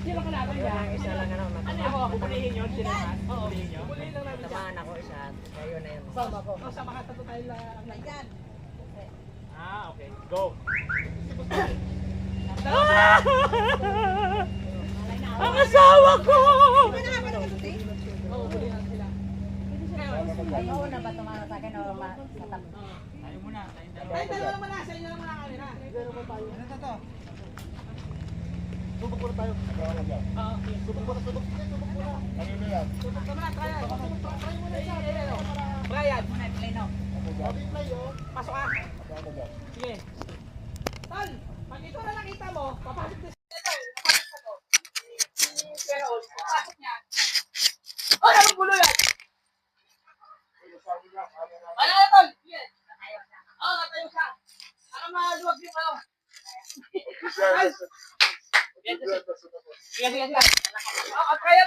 Sino kalaban niya? Isa lang ano. Ano ako? Pupulihin yun? Sino naman? Oo. Pupulihin nyo? Pupulihin lang namin siya. Samahan ako isa. Kayo na yun. Sama ko. Sama ka tatlo tayo lang. Okay. Go. Ang asawa ko! Oo na ba tumama sa akin o matap? Tayo muna. Tayo dalawa naman na. Sa inyo naman na kami na. Ano to? Subok muna tayo. Subok muna. Kanino yan? Subok muna. Trial. Try muna siya. Brian. Pasok ka. Sige. Tal, pag ito na nakita mo, papasok na siya. Pero, papasok niya. Oh, anong gulo yan? Ano na, Tol? Sige. Oh, natayo siya. Ano maluwag yung ano? Sige. Oh, trial.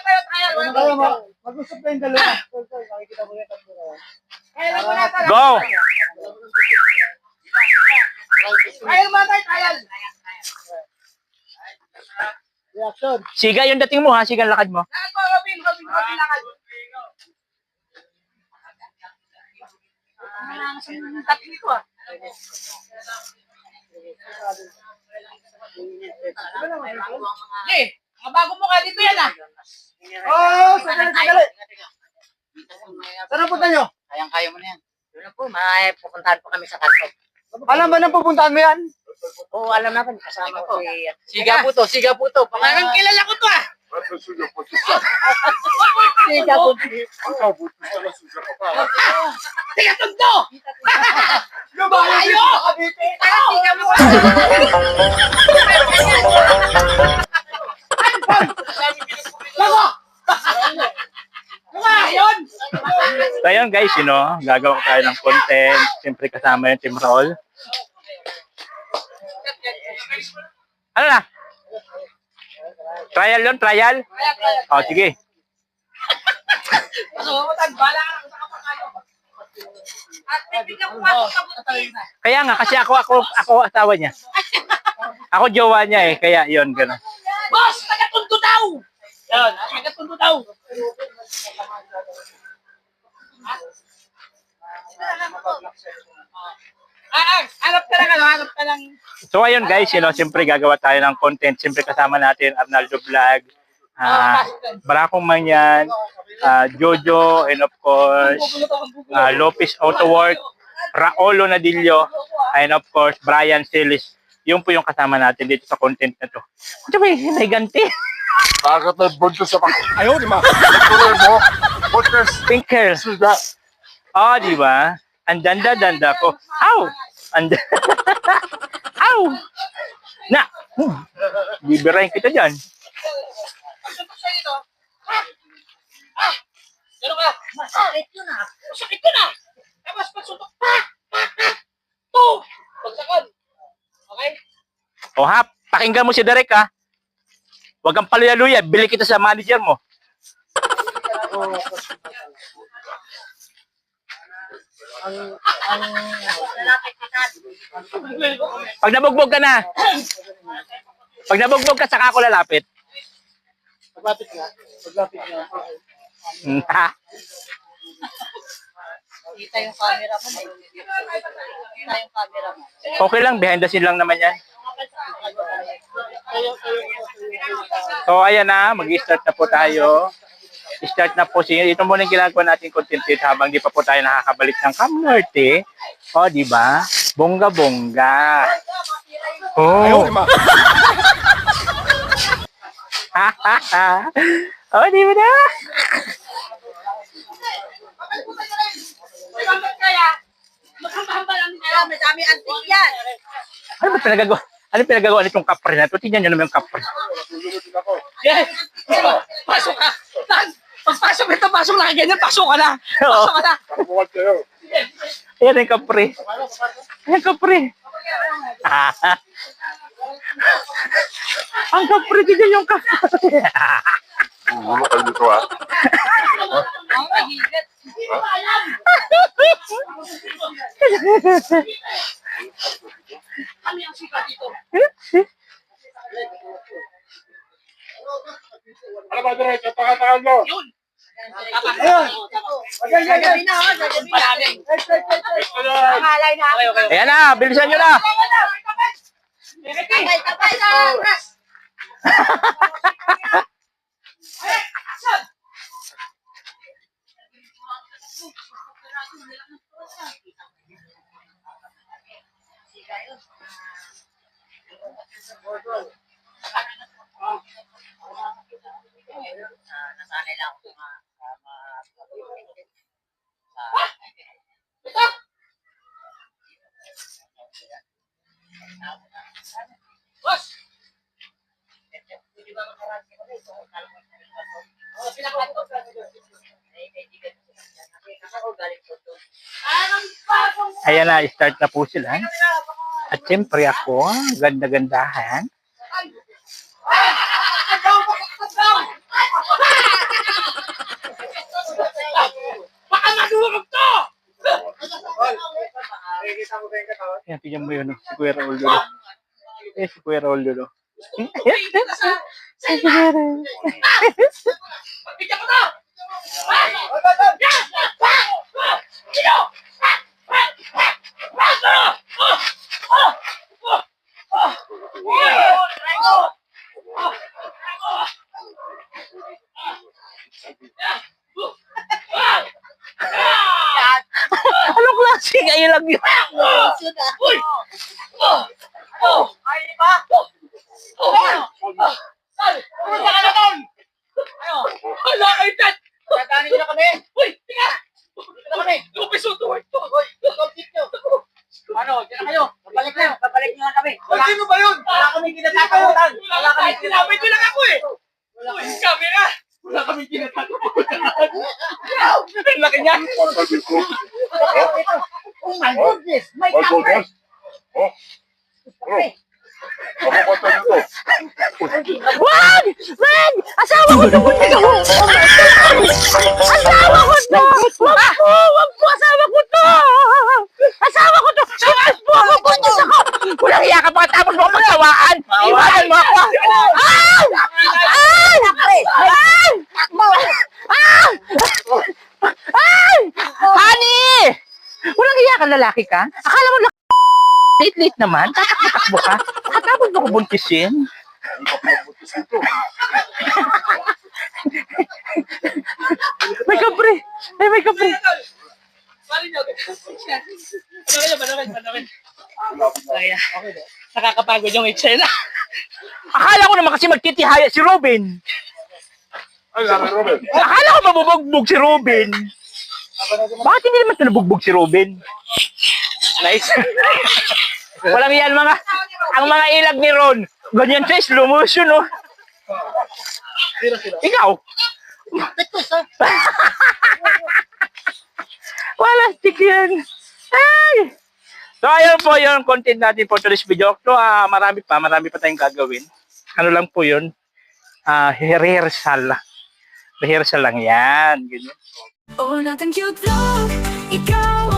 Mag-usap na yung dalawa. Makikita mo yung tatlo na yan. Trial mo na, Tol. Go! Trial mo na, trial. Reaction. Siga yung dating mo ha, siga ang lakad mo. Lakad mo, Robin, lakad. Tatlo ito ah. Sige, bago mo ka dito yan ah. Oh, sandali. Saan ang punta nyo? Kayang-kaya mo na yan. Yun na po, pupuntahan po kami sa kanto. Alam ba nang pupuntahan mo yan? Oo, alam natin. Kasama ko si... Siga po to. Parang kilala ko to ah. Siga po. Tiga tundo! Lumayo! Tiga mo! Ayun! So ayun guys, gagawa tayo ng content. Siyempre kasama yung Team Roll. Ano na? Trial yun, trial? O, sige. Bala ka lang sa kapangalo. At bibigyan ko pasok sa buti. Kaya nga, kasi ako asawa niya. Ako jowa niya eh, kaya yun, gano'n. Boss, taga-tundo daw! Yan, taga-tundo daw. Hanap ka lang. So ayun guys, siyempre gagawa tayo ng content. Siyempre kasama natin Arnaldo Vlog, Barakong Manyan, Jojo, and of course, Lopez Autowork, Raolo Nadillo, and of course, Brian Celis. Yun po yung kasama natin dito sa content na to. Ito ba may ganti? Bakit na bunto sa ayaw, di ba? Tuloy mo. Buntos. Pink hair. Siga. Oh, di ba? Ang danda ko. Ow! Ow! Na! Bibirahin kita dyan. Gano'n ka? Masakit yun ah. Masakit yun ah. Tapos pagsuntok pa. Pagsakon. Okay? O ha, pakinggan mo si Derek ha. Huwag kang paluya-luya. Bili kita sa manager mo. Pag nabugbog ka na. Pag nabugbog ka, saka ako lalapit. Paglapit nga. Ha? Kita yung camera mo. Kita yung camera mo. Okay lang, behind the scene lang naman yan. So ayan na, mag-start na po tayo. Start na po siya. Ito muna yung ginagawa natin content habang di pa po tayo nakakabalik ng Cam Norte. O, di ba? Bongga-bongga. Oh. Oh, di ba na? May dami antik yan. Ano pinagagawa nitong kapre na ito? Tingnan nyo naman yung kapre. Yes! Pasok ka! Pagpasok ito, pasok na ganyan, pasok ka na! Pasok ka na! Buwag kayo. Ayan yung kapre. Ayan yung kapre. Ang kapre, tingnan yung kapre. Gulo kayo dito ha. Ang mahigit. Kami ang sikat dito. Tama diretso, taka-takan mo. Yun. Ayun. Gagabi na, ha? Gagabi na. Pangalay na. Ayan na, bilisan nyo na. Tapay, tapay na. Nasanay lang ako Boss! Pwede ba makaraan ka kami? Oo, pinakalit ko. Ay, kaibigan ko. Ako galing ko to. Ayan na, start na po sila. At siyempre ako, ganda-gandahan. Baka madurog to! Ayan, tingnan mo yun, no? Si Kuya Raul yun. Si Kuya Raul yun. Pagkita ko to! Anong klaseng ilag yun? Uy! Ay, di ba? Sal! Pumunta ka na doon! Ano? Wala kayo dyan! Tatanin nyo na kami! Uy! Tika! Dito na kami! Lupis o tuwag to! Uy! Lupis nyo! Ano? Diyan na kayo! Babalik na! Babalik nyo na kami! Sino ba yun? Wala kami kinatatakutan! Wala kami kinatatakutan! Sinabi lang ako eh! Uy! Camera! Wala kami kinatatakutan! Ang laki niya! Sabi ko. Oh my goodness! My Ay, camera! Godas. Oh. Ano? Ano ba tayo ito? Wag! Wag! Asawa ko to! Asawa ko to! Wag po! Wag po! Asawa ko to! Asawa ko to! Sinas po ako! Buntis ako! Walang iya ka pa tapos mo ako magsawaan! Iwanan mo ako! Ay! Ay! Ay! Ay! Ay! Honey! Walang iya ka lalaki ka? Akala mo late naman? Tatakbo ka? Katapos mo ko buntisin? Ano ba pinabutis ito? May kapre! Ay, may kapre! Bali nyo! Manawin! Kaya, nakakapagod yung eksena. Akala ko naman kasi magtitihaya si Robin. Ay, Robin. Akala ko mabubugbog si Robin. Bakit hindi naman ito nabugbog si Robin? Nice. Walang yan mga, ang mga ilag ni Ron. Ganyan siya, slow motion, oh. Ikaw? Wala, stick yan. Ay! So, ayun po yung content natin for today's video. So, marami pa tayong gagawin. Ano lang po yun? Rehearsal. Rehearsal lang yan. Ganyan. Oh, nothing cute vlog, ikaw